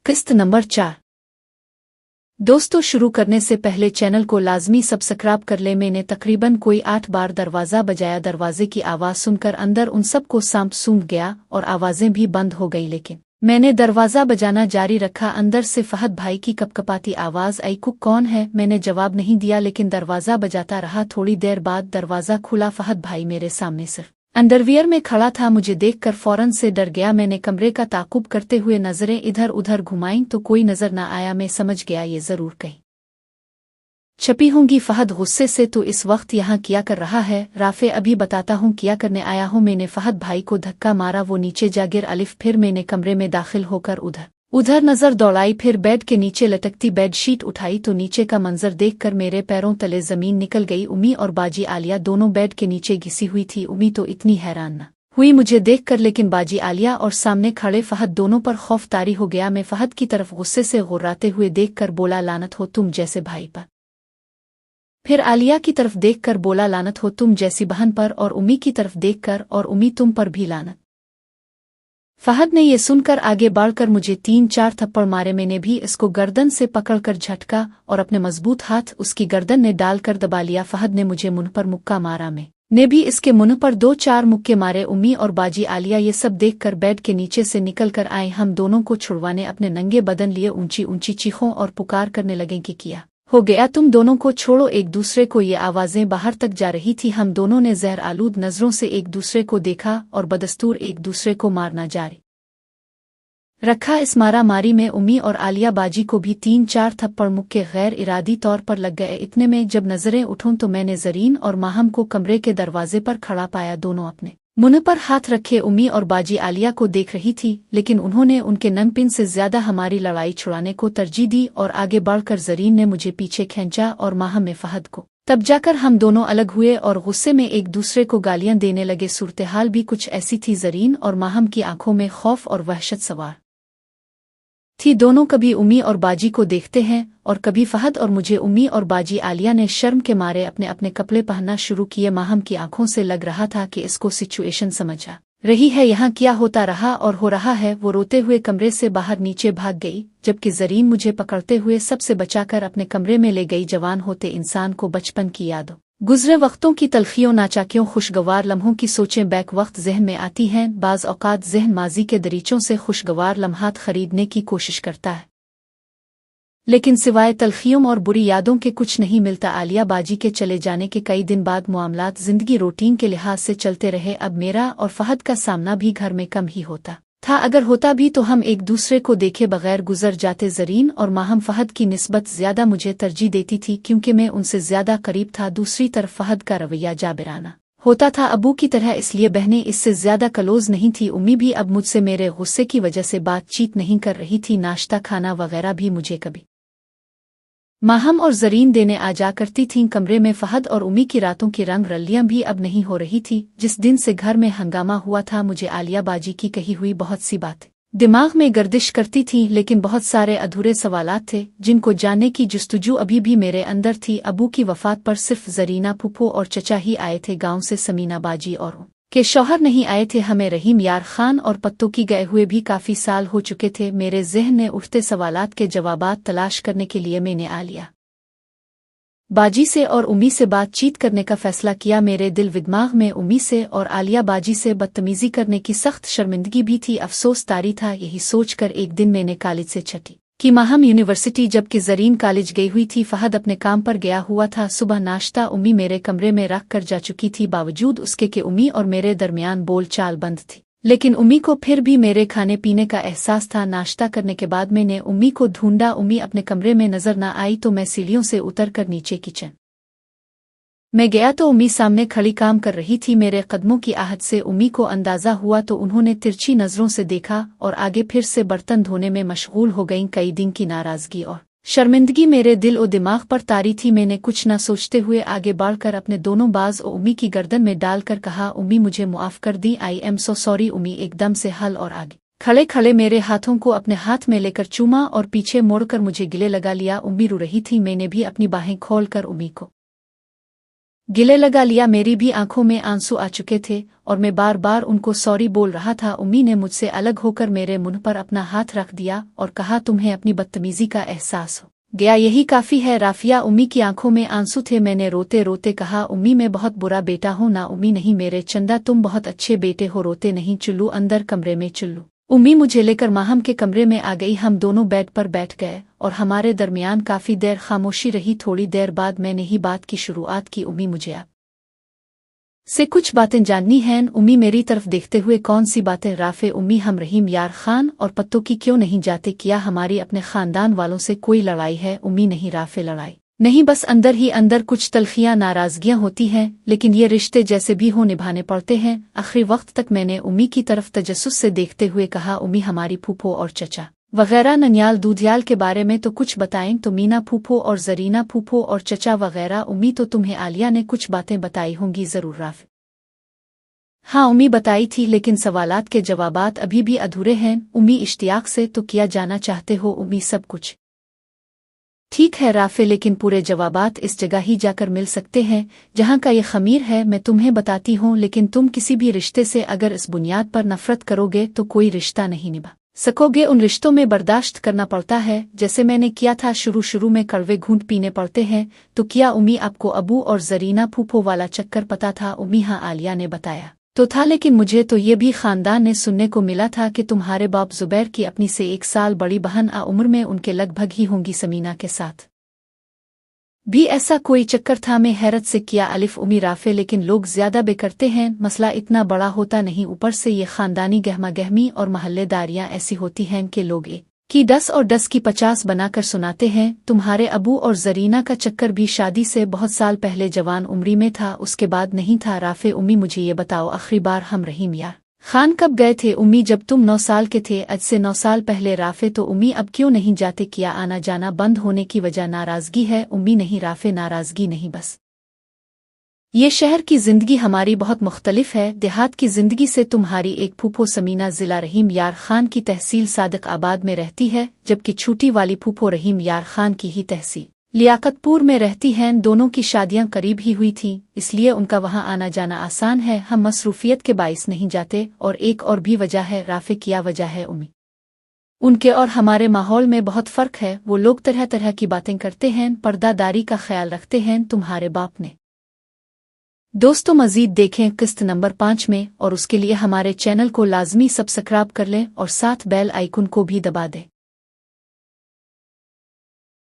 किस्त नंबर 4। दोस्तों, शुरू करने से पहले चैनल को लाजमी सब्सक्राइब कर ले। मैंने तकरीबन कोई 8 बार दरवाज़ा बजाया। दरवाजे की आवाज़ सुनकर अंदर उन सबको सांप सूंघ गया और आवाज़ें भी बंद हो गई, लेकिन मैंने दरवाज़ा बजाना जारी रखा। अंदर से फहद भाई की कपकपाती आवाज़ आई, कुक कौन है? मैंने जवाब नहीं दिया, लेकिन दरवाज़ा बजाता रहा। थोड़ी देर बाद दरवाज़ा खुला। फहद भाई मेरे सामने सिर्फ अंडरवियर में खड़ा था। मुझे देखकर फौरन से डर गया। मैंने कमरे का ताकुब करते हुए नजरें इधर उधर घुमाईं तो कोई नजर न आया। मैं समझ गया ये जरूर कहीं छपी होंगी। फहद गुस्से से, तो इस वक्त यहाँ क्या कर रहा है? राफे, अभी बताता हूँ क्या करने आया हूँ। मैंने फहद भाई को धक्का मारा। वो नीचे जा गिर। अलिफ फिर मैंने कमरे में दाखिल होकर उधर नजर दौड़ाई। फिर बेड के नीचे लटकती बेडशीट उठाई तो नीचे का मंजर देखकर मेरे पैरों तले जमीन निकल गई। उम्मी और बाजी आलिया दोनों बेड के नीचे घिसी हुई थी। उम्मी तो इतनी हैरान न हुई मुझे देखकर, लेकिन बाजी आलिया और सामने खड़े फहद दोनों पर खौफ तारी हो गया। मैं फहद की तरफ गुस्से से गुर्राते हुए देखकर बोला, लानत हो तुम जैसे भाई पर। फिर आलिया की तरफ देखकर बोला, लानत हो तुम जैसी बहन पर। और उम्मी की तरफ देखकर, और उम्मी तुम पर भी लानत। फहद ने ये सुनकर आगे बढ़कर मुझे 3-4 थप्पड़ मारे। मैंने भी इसको गर्दन से पकड़कर झटका और अपने मजबूत हाथ उसकी गर्दन में डालकर दबा लिया। फहद ने मुझे मुंह पर मुक्का मारा। मैंने भी इसके मुंह पर 2-4 मुक्के मारे। उम्मी और बाजी आलिया ये सब देखकर बेड के नीचे से निकल कर आए। हम दोनों को छुड़वाने अपने नंगे बदन लिए ऊंची ऊंची चीखों और पुकार करने लगे कि क्या हो गया तुम दोनों को? छोड़ो एक दूसरे को। ये आवाजें बाहर तक जा रही थी। हम दोनों ने जहर आलूद नजरों से एक दूसरे को देखा और बदस्तूर एक दूसरे को मारना जारी रखा। इस मारा मारी में उम्मी और आलिया बाजी को भी 3-4 थप्पड़ मुक्के गैर इरादी तौर पर लग गए। इतने में जब नजरें उठूं तो मैंने जरीन और माहम को कमरे के दरवाजे पर खड़ा पाया। दोनों अपने मुंह पर हाथ रखे उम्मी और बाजी आलिया को देख रही थी, लेकिन उन्होंने उनके नंगपिन से ज्यादा हमारी लड़ाई छुड़ाने को तरजीह दी और आगे बढ़कर जरीन ने मुझे पीछे खींचा और माहम में फहद को। तब जाकर हम दोनों अलग हुए और गुस्से में एक दूसरे को गालियां देने लगे। सूरत-ए-हाल भी कुछ ऐसी थी। जरीन और माहम की आंखों में खौफ और वहशत सवार थी। दोनों कभी उम्मी और बाजी को देखते हैं और कभी फहद और मुझे। उम्मी और बाजी आलिया ने शर्म के मारे अपने अपने कपड़े पहनना शुरू किए। माहम की आंखों से लग रहा था कि इसको सिचुएशन समझ आ रही है, यहाँ क्या होता रहा और हो रहा है। वो रोते हुए कमरे से बाहर नीचे भाग गई, जबकि जरीन मुझे पकड़ते हुए सबसे बचाकर अपने कमरे में ले गई। जवान होते इंसान को बचपन की यादों, गुजरे वक्तों की तलखियों, नाचाकियों, खुशगवार लम्हों की सोचें बैक वक्त जहन में आती हैं। बाज़ औक़ात जहन माजी के दरीचों से खुशगवार लम्हात खरीदने की कोशिश करता है, लेकिन सिवाय तलखियों और बुरी यादों के कुछ नहीं मिलता। आलिया बाजी के चले जाने के कई दिन बाद मामलात जिंदगी रूटीन के लिहाज से चलते रहे। अब मेरा और फहद का सामना भी घर में कम ही होता था। अगर होता भी तो हम एक दूसरे को देखे बगैर गुजर जाते। जरीन और माहम फहद की निस्बत ज्यादा मुझे तरजीह देती थी, क्योंकि मैं उनसे ज्यादा करीब था। दूसरी तरफ फहद का रवैया जाबिराना होता था, अबू की तरह, इसलिए बहनें इससे ज्यादा क्लोज नहीं थी। उम्मी भी अब मुझसे मेरे गुस्से की वजह से बातचीत नहीं कर रही थी। नाश्ता खाना वगैरह भी मुझे कभी माहम और जरीन देने आ जा करती थीं। कमरे में फहद और उम्मी की रातों की रंग रलियां भी अब नहीं हो रही थी। जिस दिन से घर में हंगामा हुआ था, मुझे आलिया बाजी की कही हुई बहुत सी बातें दिमाग में गर्दिश करती थीं, लेकिन बहुत सारे अधूरे सवालात थे जिनको जानने की जुस्तजू अभी भी मेरे अंदर थी। अबू की वफात पर सिर्फ जरीना, फूफो और चचा ही आए थे। गांव से समीना बाजी और के शौहर नहीं आए थे। हमें रहीम यार खान और पत्तों की गए हुए भी काफी साल हो चुके थे। मेरे ज़हन में उठते सवालात के जवाबात तलाश करने के लिए मैंने आलिया बाजी से और उम्मी से बातचीत करने का फैसला किया। मेरे दिल विदमाग में उम्मी से और आलिया बाजी से बदतमीजी करने की सख्त शर्मिंदगी भी थी, अफसोस तारी था। यही सोचकर एक दिन मैंने कॉलेज से छठी कि माहम यूनिवर्सिटी, जबकि जरीन कॉलेज गई हुई थी। फहद अपने काम पर गया हुआ था। सुबह नाश्ता उम्मी मेरे कमरे में रख कर जा चुकी थी। बावजूद उसके कि उम्मी और मेरे दरमियान बोल चाल बंद थी, लेकिन उम्मी को फिर भी मेरे खाने पीने का एहसास था। नाश्ता करने के बाद मैंने उम्मी को ढूंढा। उम्मी अपने कमरे में नजर न आई तो मैं सीढ़ियों से उतरकर नीचे किचन में गया तो उम्मी सामने खड़ी काम कर रही थी। मेरे कदमों की आहट से उम्मी को अंदाजा हुआ तो उन्होंने तिरछी नजरों से देखा और आगे फिर से बर्तन धोने में मशगूल हो गईं। कई दिन की नाराजगी और शर्मिंदगी मेरे दिल और दिमाग पर तारी थी। मैंने कुछ न सोचते हुए आगे बढ़कर अपने दोनों बाज और उम्मी की गर्दन में डालकर कहा, उम्मी मुझे मुआफ कर दी, आई एम सो सॉरी। उम्मी एकदम से हल और आगे खड़े खड़े मेरे हाथों को अपने हाथ में लेकर चूमा और पीछे मोड़कर मुझे गले लगा लिया। उम्मी रो रही थी। मैंने भी अपनी बाहें खोलकर उम्मी को गिले लगा लिया। मेरी भी आंखों में आंसू आ चुके थे और मैं बार बार उनको सॉरी बोल रहा था। उम्मी ने मुझसे अलग होकर मेरे मुंह पर अपना हाथ रख दिया और कहा, तुम्हें अपनी बदतमीजी का एहसास हो गया, यही काफी है। राफिया, उम्मी की आंखों में आंसू थे। मैंने रोते रोते कहा, उम्मी मैं बहुत बुरा बेटा हूं ना। उम्मी, नहीं मेरे चंदा, तुम बहुत अच्छे बेटे हो। रोते नहीं चुल्लू, अंदर कमरे में चुल्लू। उम्मी मुझे लेकर माहम के कमरे में आ गई। हम दोनों बेड पर बैठ गए और हमारे दरमियान काफी देर खामोशी रही। थोड़ी देर बाद मैंने ही बात की शुरुआत की, उम्मी मुझे आप से कुछ बातें जाननी हैं। उम्मी मेरी तरफ देखते हुए, कौन सी बातें राफे? उम्मी, हम रहीम यार खान और पत्तों की क्यों नहीं जाते? क्या हमारी अपने खानदान वालों से कोई लड़ाई है? उम्मी, नहीं राफे, लड़ाई नहीं, बस अंदर ही अंदर कुछ तलखियां नाराजगियां होती हैं, लेकिन ये रिश्ते जैसे भी हो निभाने पड़ते हैं। आखिरी वक्त तक मैंने उम्मी की तरफ तजस्सुस से देखते हुए कहा, उम्मी हमारी फूफो और चचा वगैरह ननियाल दूधियाल के बारे में तो कुछ बताएं। तो मीना फूफो और जरीना फूफो और चचा वगैरह। उम्मी, तो तुम्हें आलिया ने कुछ बातें बताई होंगी जरूर राफे? हाँ उम्मी, बताई थी, लेकिन सवालात के जवाबात अभी भी अधूरे हैं। उम्मी इश्तियाक से, तो किया जाना चाहते हो? उम्मी, सब कुछ ठीक है राफे, लेकिन पूरे जवाबात इस जगह ही जाकर मिल सकते हैं जहाँ का ये खमीर है। मैं तुम्हें बताती हूँ, लेकिन तुम किसी भी रिश्ते से अगर इस बुनियाद पर नफरत करोगे तो कोई रिश्ता नहीं निभा सकोगे। उन रिश्तों में बर्दाश्त करना पड़ता है, जैसे मैंने किया था। शुरू शुरू में कड़वे घूंट पीने पड़ते हैं। तो क्या उम्मी, आपको अबू और जरीना फूफो वाला चक्कर पता था? उम्मी, हाँ आलिया ने बताया तो था, लेकिन मुझे तो ये भी खानदान ने सुनने को मिला था कि तुम्हारे बाप जुबैर की अपनी से 1 साल बड़ी बहन उम्र में उनके लगभग ही होंगी समीना के साथ भी ऐसा कोई चक्कर था। मैं हैरत से किया अलिफ उम्मी राफे, लेकिन लोग ज्यादा बेकरते हैं, मसला इतना बड़ा होता नहीं। ऊपर से ये खानदानी गहमा गहमी और महल्लेदारियां ऐसी होती हैं कि लोग एक की 10 और 10 की 50 बनाकर सुनाते हैं। तुम्हारे अबू और जरीना का चक्कर भी शादी से बहुत साल पहले जवान उम्री में था, उसके बाद नहीं था राफे। उम्मी, मुझे ये बताओ, आखिरी बार हम रहीम यार खान कब गए थे? उम्मी, जब तुम 9 साल के थे, आज से 9 साल पहले राफे। तो उम्मी, अब क्यों नहीं जाते? किया आना जाना बंद होने की वजह नाराजगी है? उम्मी, नहीं राफे, नाराजगी नहीं, बस ये शहर की जिंदगी हमारी बहुत मुख्तलिफ है। देहात की जिंदगी से तुम्हारी एक फूफो समीना जिला रहीम यार खान की तहसील सादिक आबाद में रहती है, जबकि छूटी वाली फूफो रहीम यार खान की ही तहसील लियाकतपुर में रहती हैं। दोनों की शादियां करीब ही हुई थीं, इसलिए उनका वहां आना जाना आसान है। हम मसरूफियत के बाइस नहीं जाते। और एक और भी वजह है राफे। क्या वजह है? उम्मी, उनके और हमारे माहौल में बहुत फर्क है। वो लोग तरह तरह की बातें करते हैं, पर्दादारी का ख्याल रखते हैं। तुम्हारे बाप ने दोस्तों, मजीद देखें किस्त नंबर 5 में, और उसके लिए हमारे चैनल को लाजमी सब्सक्राइब कर लें और साथ बेल आइकन को भी दबा दें।